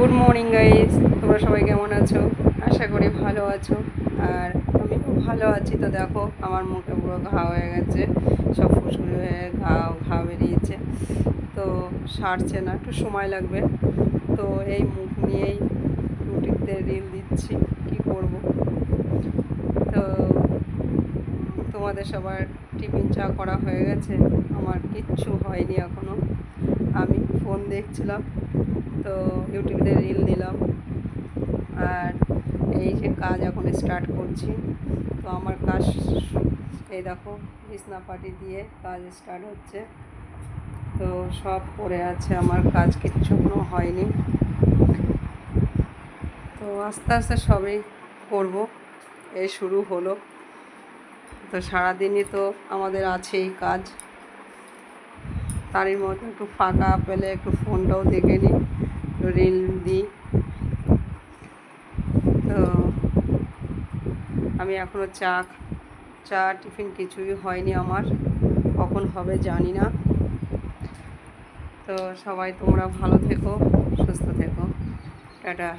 Good morning guys, তোমরা সবাই কেমন আছো? আশা করি ভালো আছো। আর আমি খুব ভালো আছি। তো দেখো আমার মুখে পুরো ঘা হয়ে গেছে, সব ফুসকুড়ি হয়ে ঘা বেরিয়েছে। তো সারছে না, একটু সময় লাগবে। তো এই মুখ নিয়েই ইউটিউবতে রিল দিচ্ছি, কি করব। তো তোমাদের সবার টিফিন চা করা হয়ে গেছে? আমার কিচ্ছু হয়নি এখনও। আমি ফোন দেখছিলাম, তো ইউটিউবে রিল দিলাম। আর এই যে কাজ এখন স্টার্ট করছি। তো আমার কাজ এই দেখো, বিছনা পাটি দিয়ে কাজ স্টার্ট হচ্ছে। তো সব পড়ে আছে, আমার কাজ কিচ্ছু হয়নি। তো আস্তে আস্তে সবই করব, এই শুরু হলো। তো সারাদিনই তো আমাদের আছেই কাজ, তারই মধ্যে একটু ফাঁকা পেলে একটু ফোনটাও দেখে নিই, রিল দিই। তো আমি এখনও চা টিফিন কিছুই হয়নি আমার, কখন হবে জানি না। তো সবাই তোমরা ভালো থেকো, সুস্থ থেকো, টাটা।